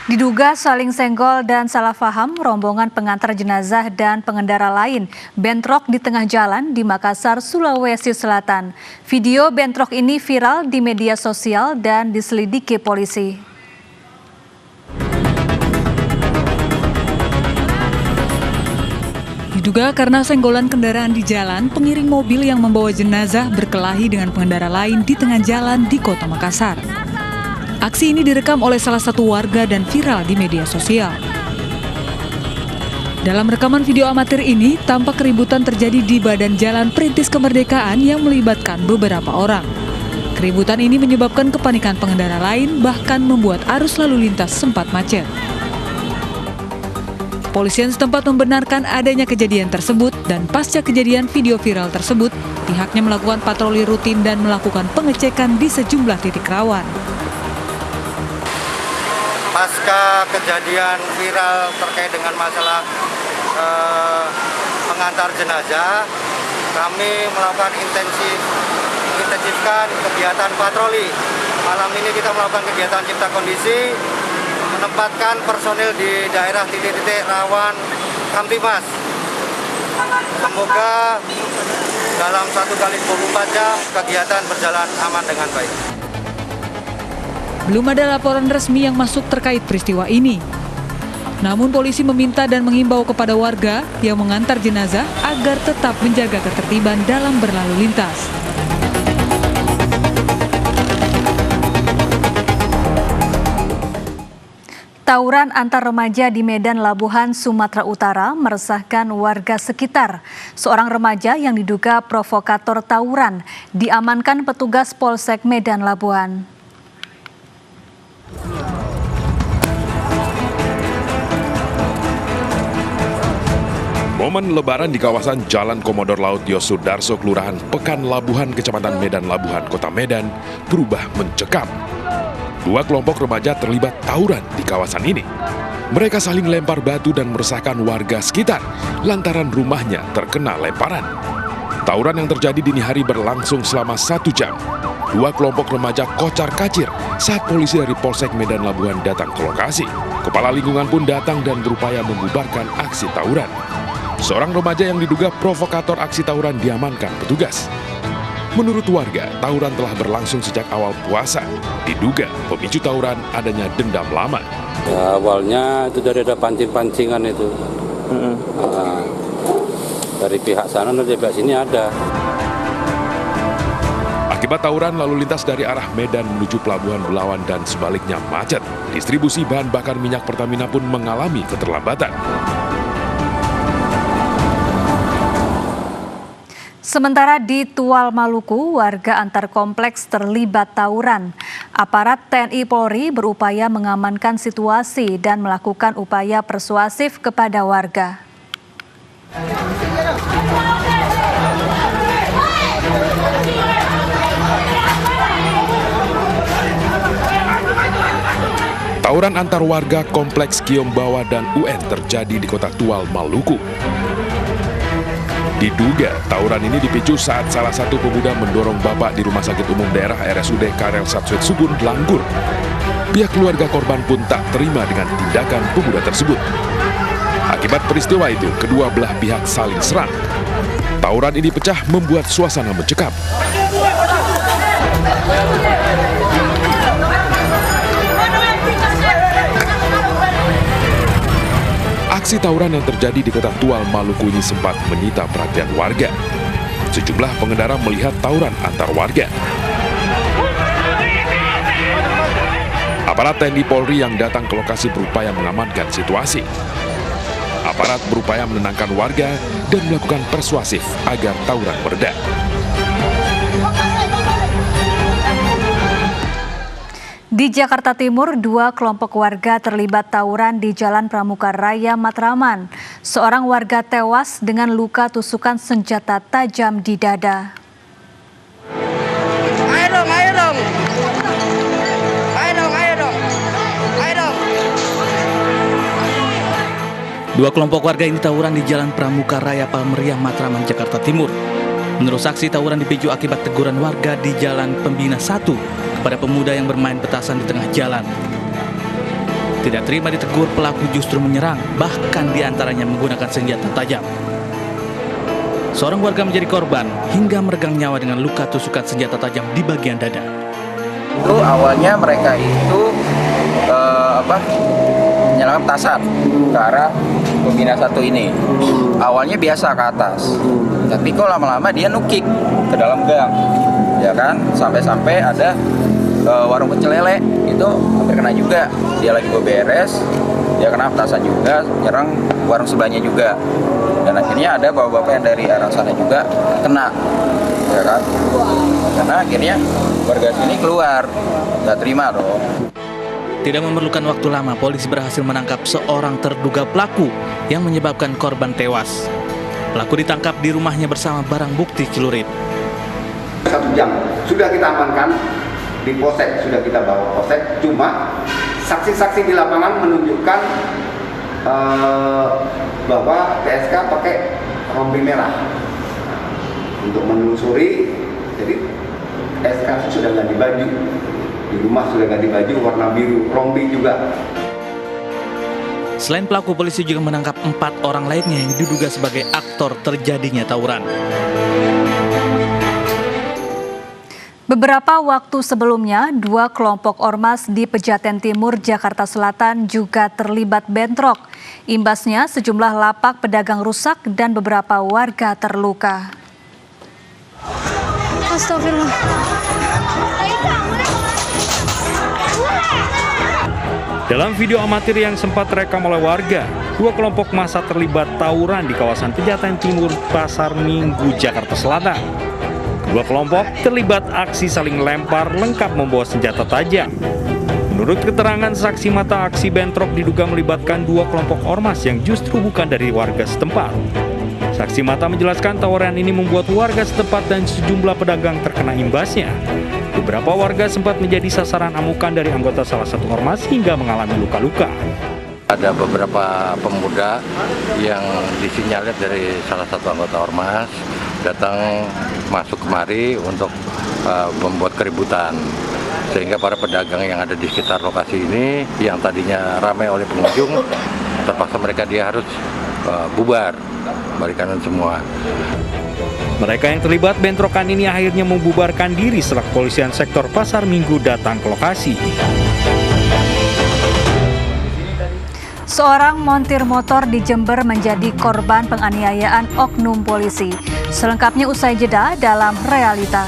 Diduga saling senggol dan salah paham, rombongan pengantar jenazah dan pengendara lain bentrok di tengah jalan di Makassar, Sulawesi Selatan. Video bentrok ini viral di media sosial dan diselidiki polisi. Diduga karena senggolan kendaraan di jalan, pengiring mobil yang membawa jenazah berkelahi dengan pengendara lain di tengah jalan di Kota Makassar. Aksi ini direkam oleh salah satu warga dan viral di media sosial. Dalam rekaman video amatir ini, tampak keributan terjadi di badan jalan Perintis Kemerdekaan yang melibatkan beberapa orang. Keributan ini menyebabkan kepanikan pengendara lain, bahkan membuat arus lalu lintas sempat macet. Kepolisian setempat membenarkan adanya kejadian tersebut dan pasca kejadian video viral tersebut, pihaknya melakukan patroli rutin dan melakukan pengecekan di sejumlah titik rawan. Pasca kejadian viral terkait dengan masalah pengantar jenazah, kami melakukan intensifkan kegiatan patroli. Malam ini kita melakukan kegiatan cipta kondisi, menempatkan personil di daerah titik-titik rawan Kamtimas. Semoga dalam 1 kali 24 jam kegiatan berjalan aman dengan baik. Belum ada laporan resmi yang masuk terkait peristiwa ini. Namun polisi meminta dan mengimbau kepada warga yang mengantar jenazah agar tetap menjaga ketertiban dalam berlalu lintas. Tawuran antar remaja di Medan Labuhan, Sumatera Utara meresahkan warga sekitar. Seorang remaja yang diduga provokator tawuran diamankan petugas Polsek Medan Labuhan. Momen Lebaran di kawasan Jalan Komodor Laut Yosudarso, Kelurahan Pekan Labuhan, Kecamatan Medan Labuhan, Kota Medan, berubah mencekam. 2 kelompok remaja terlibat tawuran di kawasan ini. Mereka saling lempar batu dan meresahkan warga sekitar lantaran rumahnya terkena lemparan. Tawuran yang terjadi dini hari berlangsung selama 1 jam. 2 kelompok remaja kocar-kacir saat polisi dari Polsek Medan Labuhan datang ke lokasi. Kepala lingkungan pun datang dan berupaya membubarkan aksi tawuran. Seorang remaja yang diduga provokator aksi tawuran diamankan petugas. Menurut warga, tawuran telah berlangsung sejak awal puasa. Diduga pemicu tawuran adanya dendam lama. Ya, awalnya itu dari ada pancing-pancingan itu. Dari pihak sana dan dari pihak sini ada. Akibat tawuran, lalu lintas dari arah Medan menuju Pelabuhan Belawan dan sebaliknya macet. Distribusi bahan bakar minyak Pertamina pun mengalami keterlambatan. Sementara di Tual, Maluku, warga antar kompleks terlibat tawuran. Aparat TNI Polri berupaya mengamankan situasi dan melakukan upaya persuasif kepada warga. Tawuran antar warga kompleks Kiombawa dan UN terjadi di Kota Tual, Maluku. Diduga tawuran ini dipicu saat salah satu pemuda mendorong bapak di Rumah Sakit Umum Daerah RSUD Karel Satsuit Sugun langgur. Pihak keluarga korban pun tak terima dengan tindakan pemuda tersebut. Akibat peristiwa itu, kedua belah pihak saling serang. Tawuran ini pecah membuat suasana mencekam. Aksi tawuran yang terjadi di Kota Tual, Maluku ini sempat menyita perhatian warga. Sejumlah pengendara melihat tawuran antar warga. Aparat TNI Polri yang datang ke lokasi berupaya mengamankan situasi. Aparat berupaya menenangkan warga dan melakukan persuasif agar tawuran mereda. Di Jakarta Timur, 2 kelompok warga terlibat tawuran di Jalan Pramuka Raya, Matraman. Seorang warga tewas dengan luka tusukan senjata tajam di dada. Ayo dong, ayo dong. Ayo dong, ayo dong. Ayo dong. 2 kelompok warga ini tawuran di Jalan Pramuka Raya, Palmeriah, Matraman, Jakarta Timur. Menurut saksi, tawuran dipicu akibat teguran warga di Jalan Pembina 1 kepada pemuda yang bermain petasan di tengah jalan. Tidak terima ditegur, pelaku justru menyerang, bahkan diantaranya menggunakan senjata tajam. Seorang warga menjadi korban hingga meregang nyawa dengan luka tusukan senjata tajam di bagian dada. Itu awalnya mereka itu menyalakan petasan ke arah pembina satu ini. Awalnya biasa ke atas, tapi kok lama-lama dia nukik ke dalam gang, ya kan? Sampai-sampai ada warung pecel lele itu hampir kena juga. Dia lagi beberes, dia kena petasan juga, nyerang warung sebelahnya juga. Dan akhirnya ada bapak-bapak yang dari arah sana juga kena, ya kan? Karena akhirnya warga sini keluar, nggak terima dong. Tidak memerlukan waktu lama, polisi berhasil menangkap seorang terduga pelaku yang menyebabkan korban tewas. Pelaku ditangkap di rumahnya bersama barang bukti celurit. 1 jam sudah kita amankan di polsek, sudah kita bawa polsek. Cuma saksi-saksi di lapangan menunjukkan bahwa PSK pakai rompi merah untuk menelusuri. Jadi PSK sudah ganti baju, di rumah sudah ganti baju warna biru, rompi juga. Selain pelaku, polisi juga menangkap 4 orang lainnya yang diduga sebagai aktor terjadinya tawuran. Beberapa waktu sebelumnya, 2 kelompok ormas di Pejaten Timur, Jakarta Selatan juga terlibat bentrok. Imbasnya, sejumlah lapak pedagang rusak dan beberapa warga terluka. Astagfirullah. Dalam video amatir yang sempat terekam oleh warga, 2 kelompok massa terlibat tawuran di kawasan Pejaten Timur, Pasar Minggu, Jakarta Selatan. Kedua kelompok terlibat aksi saling lempar lengkap membawa senjata tajam. Menurut keterangan saksi mata, aksi bentrok diduga melibatkan 2 kelompok ormas yang justru bukan dari warga setempat. Saksi mata menjelaskan tawuran ini membuat warga setempat dan sejumlah pedagang terkena imbasnya. Beberapa warga sempat menjadi sasaran amukan dari anggota salah satu ormas hingga mengalami luka-luka. Ada beberapa pemuda yang disinyalir dari salah satu anggota ormas datang masuk kemari untuk membuat keributan. Sehingga para pedagang yang ada di sekitar lokasi ini yang tadinya ramai oleh pengunjung, terpaksa mereka dia harus bubar, barikan semua. Mereka yang terlibat bentrokan ini akhirnya membubarkan diri setelah kepolisian sektor Pasar Minggu datang ke lokasi. Seorang montir motor di Jember menjadi korban penganiayaan oknum polisi. Selengkapnya usai jeda dalam Realita.